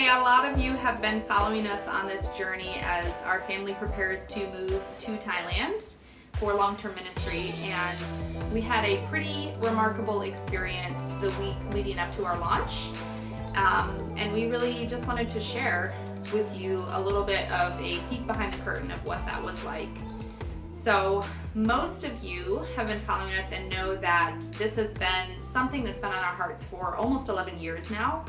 Hey, a lot of you have been following us on this journey as our family prepares to move to Thailand for long-term ministry, and we had a pretty remarkable experience the week leading up to our launch, and we really just wanted to share with you a little bit of a peek behind the curtain of what that was like. So most of you have been following us and know that this has been something that's been on our hearts for almost 11 years now.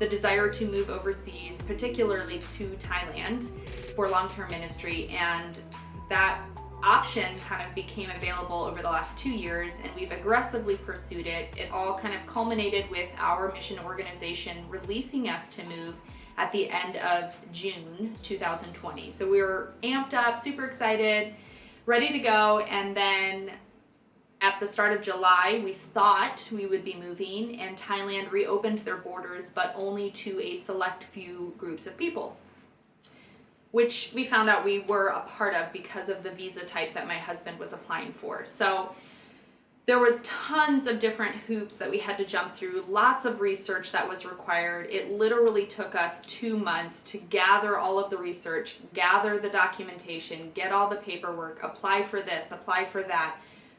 The desire to move overseas, particularly to Thailand for long-term ministry, and that option kind of became available over the last 2 years, and we've aggressively pursued it. It all kind of culminated with our mission organization releasing us to move at the end of June 2020. So we were amped up, super excited, ready to go, and then at the start of July, we thought we would be moving, and Thailand reopened their borders, but only to a select few groups of people, which we found out we were a part of because of the visa type that my husband was applying for. So there was tons of different hoops that we had to jump through, lots of research that was required. It literally took us 2 months to gather all of the research, gather the documentation, get all the paperwork, apply for this, apply for that,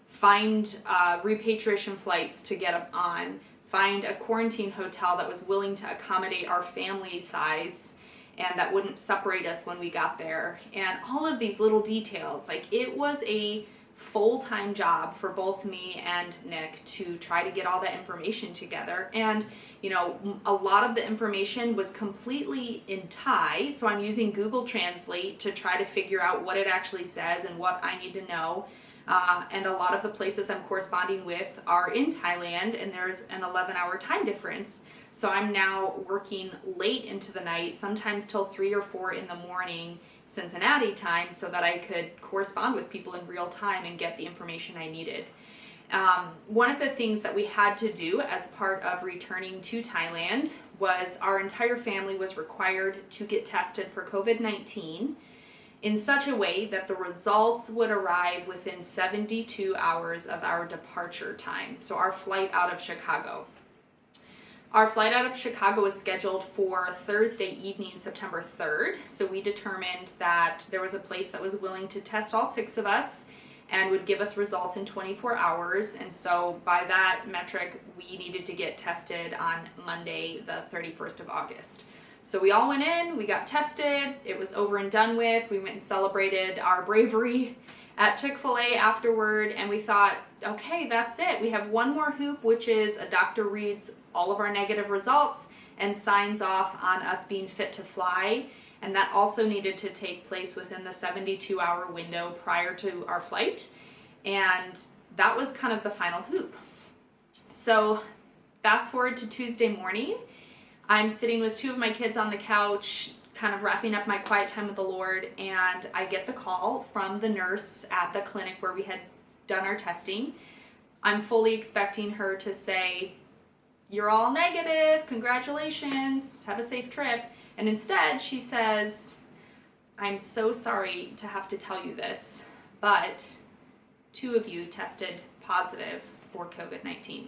find repatriation flights to get on, find a quarantine hotel that was willing to accommodate our family size and that wouldn't separate us when we got there, and all of these little details. Like, it was a full-time job for both me and Nick to try to get all that information together. And you know, a lot of the information was completely in Thai, so I'm using Google Translate to try to figure out what it actually says and what I need to know. And a lot of the places I'm corresponding with are in Thailand, and there's an 11-hour time difference. So I'm now working late into the night, sometimes till 3 or 4 in the morning Cincinnati time, so that I could correspond with people in real time and get the information I needed. One of the things that we had to do as part of returning to Thailand was our entire family was required to get tested for COVID-19 in such a way that the results would arrive within 72 hours of our departure time. So our flight out of Chicago. Our flight out of Chicago was scheduled for Thursday evening, September 3rd. So we determined that there was a place that was willing to test all 6 of us and would give us results in 24 hours. And so by that metric, we needed to get tested on Monday, the 31st of August. So we all went in, we got tested, it was over and done with. We went and celebrated our bravery at Chick-fil-A afterward, and we thought, okay, that's it. We have one more hoop, which is a doctor reads all of our negative results and signs off on us being fit to fly, and that also needed to take place within the 72-hour window prior to our flight, and that was kind of the final hoop. So fast forward to Tuesday morning, I'm sitting with 2 of my kids on the couch, kind of wrapping up my quiet time with the Lord, and I get the call from the nurse at the clinic where we had done our testing. I'm fully expecting her to say, "You're all negative, congratulations, have a safe trip." And instead she says, "I'm so sorry to have to tell you this, but 2 of you tested positive for COVID-19.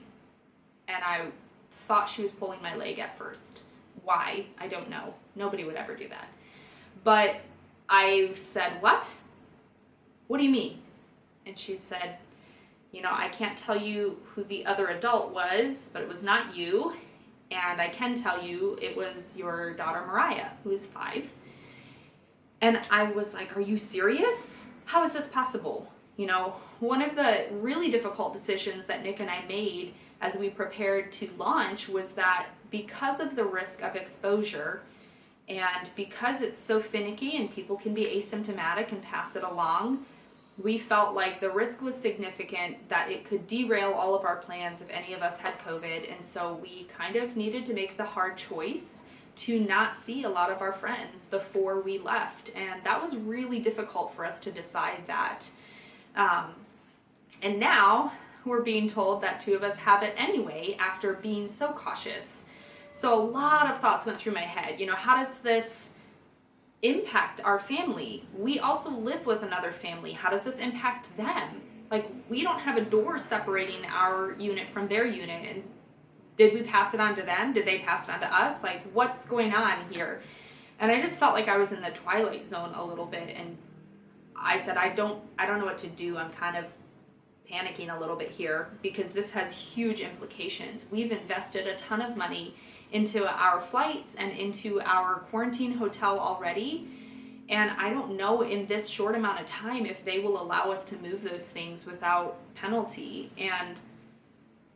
And I thought she was pulling my leg at first. Why? I don't know. Nobody would ever do that. But I said, "What? What do you mean?" And she said, "You know, I can't tell you who the other adult was, but it was not you. And I can tell you it was your daughter Mariah, who is 5. And I was like, "Are you serious? How is this possible?" You know, one of the really difficult decisions that Nick and I made as we prepared to launch was that because of the risk of exposure, and because it's so finicky and people can be asymptomatic and pass it along, we felt like the risk was significant that it could derail all of our plans if any of us had COVID. And so we kind of needed to make the hard choice to not see a lot of our friends before we left. And that was really difficult for us to decide that. And now we're being told that 2 of us have it anyway after being so cautious. So a lot of thoughts went through my head. You know, how does this impact our family? We also live with another family. How does this impact them? Like, we don't have a door separating our unit from their unit, and Did we pass it on to them? Did they pass it on to us? Like, what's going on here? And I just felt like I was in the twilight zone a little bit. And I said, I don't know what to do. I'm kind of panicking a little bit here because this has huge implications. We've invested a ton of money into our flights and into our quarantine hotel already. And I don't know in this short amount of time if they will allow us to move those things without penalty. And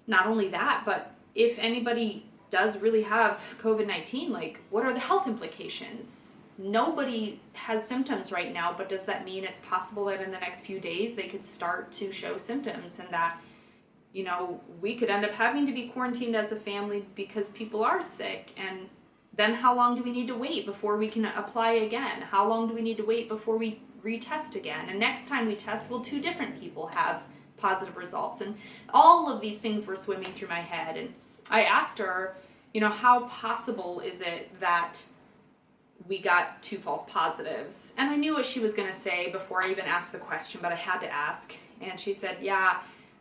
not only that, but if anybody does really have COVID-19, like, what are the health implications? Nobody has symptoms right now, but does that mean it's possible that in the next few days they could start to show symptoms and that, you know, we could end up having to be quarantined as a family because people are sick? And then how long do we need to wait before we can apply again? How long do we need to wait before we retest again? And next time we test, will 2 different people have positive results? And all of these things were swimming through my head. And I asked her, you know, how possible is it that we got 2 false positives? And I knew what she was going to say before I even asked the question, but I had to ask. And she said, yeah,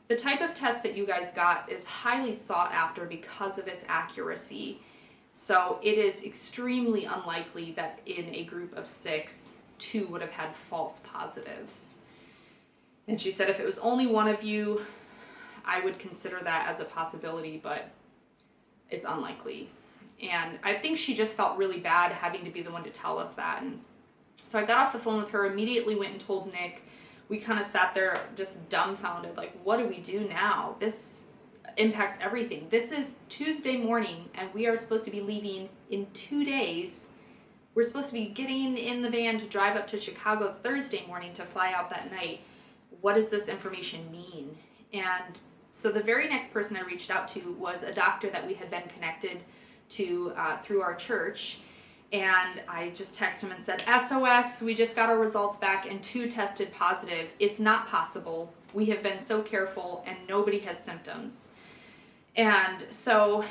the type of test that you guys got is highly sought after because of its accuracy. So it is extremely unlikely that in a group of 6, 2 would have had false positives. And she said if it was only one of you, I would consider that as a possibility, but it's unlikely. And I think she just felt really bad having to be the one to tell us that. And so I got off the phone with her, immediately went and told Nick. We kind of sat there just dumbfounded, like, what do we do now? This impacts everything. This is Tuesday morning, and we are supposed to be leaving in 2 days. We're supposed to be getting in the van to drive up to Chicago Thursday morning to fly out that night. What does this information mean? And so the very next person I reached out to was a doctor that we had been connected to through our church. And I just texted him and said, SOS, we just got our results back and 2 tested positive. It's not possible. We have been so careful and nobody has symptoms. And so,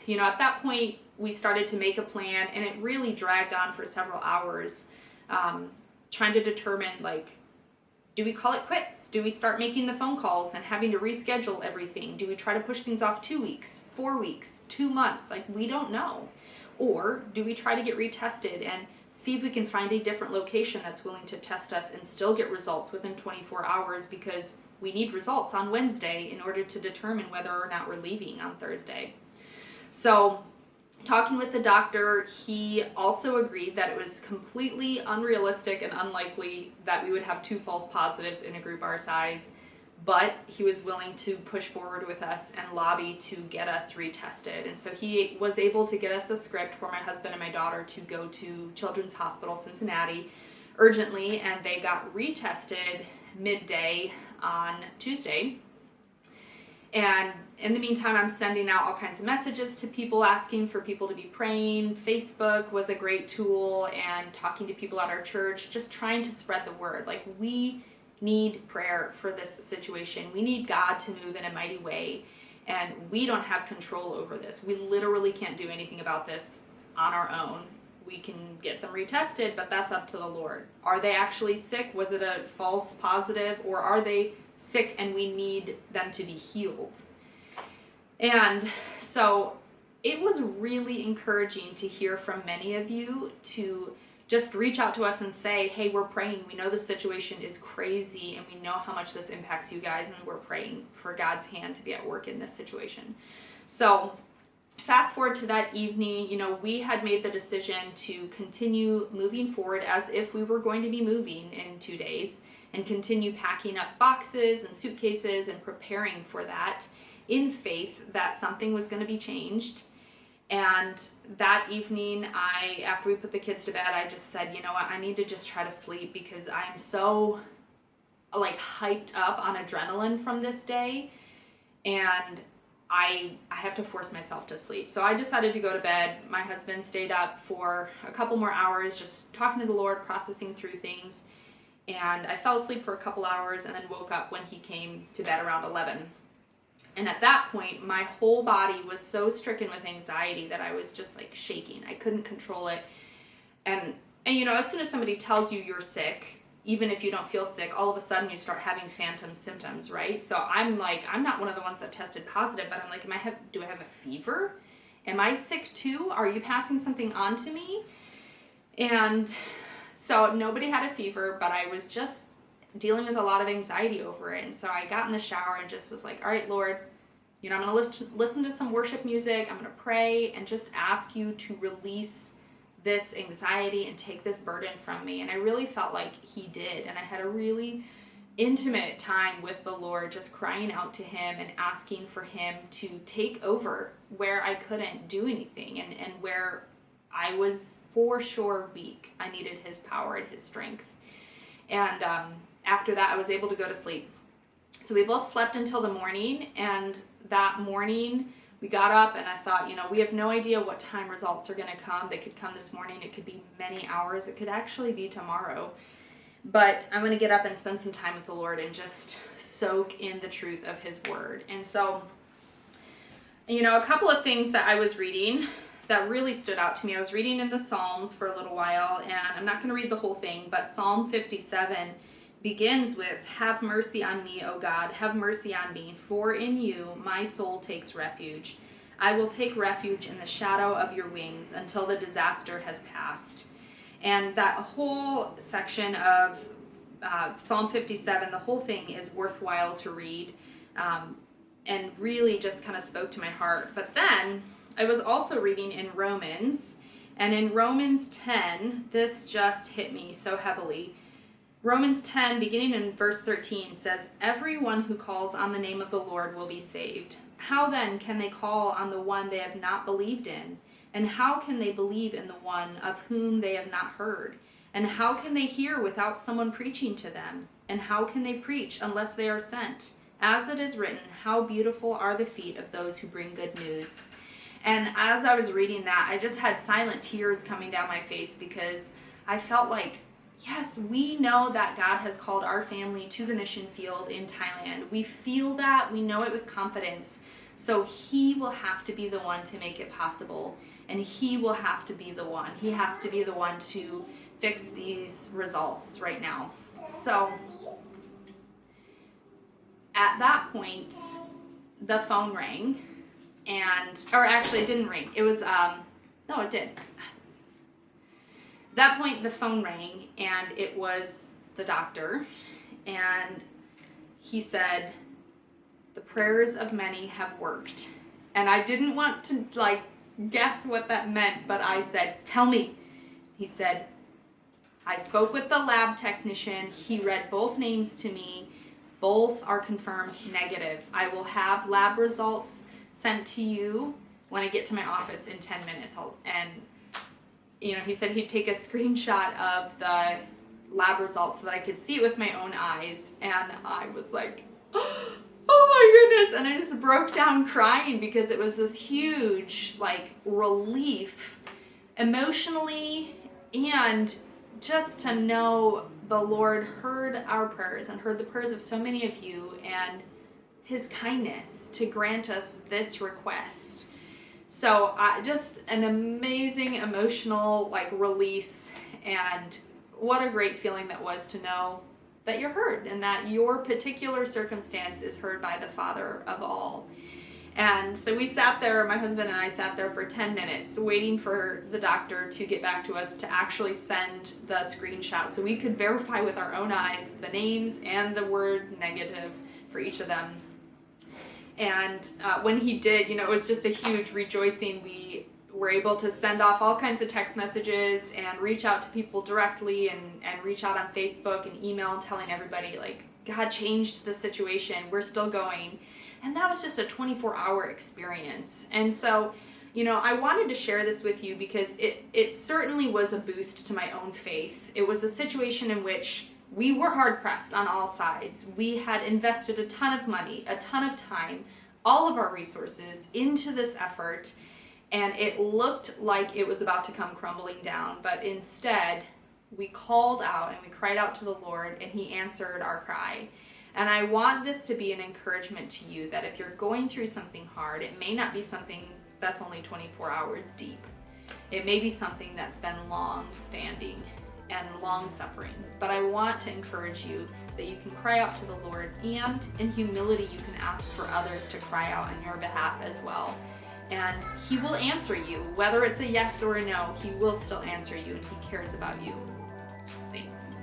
you know, at that point, we started to make a plan, and it really dragged on for several hours, trying to determine, like, do we call it quits? Do we start making the phone calls and having to reschedule everything? Do we try to push things off 2 weeks, 4 weeks, 2 months? Like, we don't know. Or do we try to get retested and see if we can find a different location that's willing to test us and still get results within 24 hours because we need results on Wednesday in order to determine whether or not we're leaving on Thursday. So talking with the doctor, he also agreed that it was completely unrealistic and unlikely that we would have 2 false positives in a group our size, but he was willing to push forward with us and lobby to get us retested. And so he was able to get us a script for my husband and my daughter to go to Children's Hospital Cincinnati urgently, and they got retested midday on Tuesday. And in the meantime, I'm sending out all kinds of messages to people asking for people to be praying. Facebook was a great tool, and talking to people at our church, just trying to spread the word. Like, we need prayer for this situation. We need God to move in a mighty way, and we don't have control over this. We literally can't do anything about this on our own. We can get them retested, but that's up to the Lord. Are they actually sick? Was it a false positive? Or are they sick and we need them to be healed? And so it was really encouraging to hear from many of you to just reach out to us and say, hey, we're praying. We know the situation is crazy and we know how much this impacts you guys, and we're praying for God's hand to be at work in this situation. So fast forward to that evening, you know, we had made the decision to continue moving forward as if we were going to be moving in 2 days, and continue packing up boxes and suitcases and preparing for that in faith that something was going to be changed. And that evening, after we put the kids to bed, I just said, you know what, I need to just try to sleep because I'm so like hyped up on adrenaline from this day, and I have to force myself to sleep. So I decided to go to bed. My husband stayed up for a couple more hours, just talking to the Lord, processing through things. And I fell asleep for a couple hours and then woke up when he came to bed around 11. And at that point, my whole body was so stricken with anxiety that I was just like shaking. I couldn't control it. And you know, as soon as somebody tells you you're sick, even if you don't feel sick, all of a sudden you start having phantom symptoms, right? So I'm like, I'm not one of the ones that tested positive, but I'm like, do I have a fever? Am I sick too? Are you passing something on to me? And so nobody had a fever, but I was just dealing with a lot of anxiety over it. And so I got in the shower and just was like, all right, Lord, you know, I'm going to listen to some worship music. I'm going to pray and just ask you to release this anxiety and take this burden from me. And I really felt like he did. And I had a really intimate time with the Lord, just crying out to him and asking for him to take over where I couldn't do anything and where I was for sure weak. I needed his power and his strength. And after that, I was able to go to sleep. So we both slept until the morning, and that morning we got up and I thought, you know, we have no idea what time results are going to come. They could come this morning. It could be many hours. It could actually be tomorrow. But I'm going to get up and spend some time with the Lord and just soak in the truth of his word. And so, you know, a couple of things that I was reading that really stood out to me. I was reading in the Psalms for a little while, and I'm not going to read the whole thing, but Psalm 57 begins with, "Have mercy on me, O God, have mercy on me, for in you my soul takes refuge. I will take refuge in the shadow of your wings until the disaster has passed." And that whole section of Psalm 57, the whole thing is worthwhile to read, and really just kind of spoke to my heart. But then I was also reading in Romans, and in Romans 10, this just hit me so heavily. Romans 10, beginning in verse 13, says, "Everyone who calls on the name of the Lord will be saved. How then can they call on the one they have not believed in? And how can they believe in the one of whom they have not heard? And how can they hear without someone preaching to them? And how can they preach unless they are sent? As it is written, how beautiful are the feet of those who bring good news." And as I was reading that, I just had silent tears coming down my face, because I felt like, yes, we know that God has called our family to the mission field in Thailand. We feel that, we know it with confidence. So he will have to be the one to make it possible. And he will have to be the one. He has to be the one to fix these results right now. So at that point, the phone rang, or actually it didn't ring. It was, no, it did. At that point, the phone rang, and it was the doctor, and he said, "The prayers of many have worked." And I didn't want to guess what that meant, but I said, "Tell me." He said, "I spoke with the lab technician. He read both names to me. Both are confirmed negative. I will have lab results sent to you when I get to my office in 10 minutes. And you know, he said he'd take a screenshot of the lab results so that I could see it with my own eyes. And I was like, oh my goodness. And I just broke down crying, because it was this huge relief emotionally, and just to know the Lord heard our prayers and heard the prayers of so many of you, and his kindness to grant us this request. So just an amazing emotional release, and what a great feeling that was to know that you're heard and that your particular circumstance is heard by the Father of all. And so we sat there, my husband and I sat there for 10 minutes waiting for the doctor to get back to us to actually send the screenshot so we could verify with our own eyes the names and the word negative for each of them. And when he did, it was just a huge rejoicing. We were able to send off all kinds of text messages and reach out to people directly, and reach out on Facebook and email and telling everybody, God changed the situation. We're still going. And that was just a 24-hour experience. And so, I wanted to share this with you because it certainly was a boost to my own faith. It was a situation in which we were hard-pressed on all sides. We had invested a ton of money, a ton of time, all of our resources into this effort, and it looked like it was about to come crumbling down. But instead, we called out and we cried out to the Lord, and he answered our cry. And I want this to be an encouragement to you that if you're going through something hard, it may not be something that's only 24 hours deep. It may be something that's been long-standing. and long suffering. But I want to encourage you that you can cry out to the Lord, and in humility you can ask for others to cry out on your behalf as well. And He will answer you, whether it's a yes or a no. He will still answer you, and He cares about you. Thanks.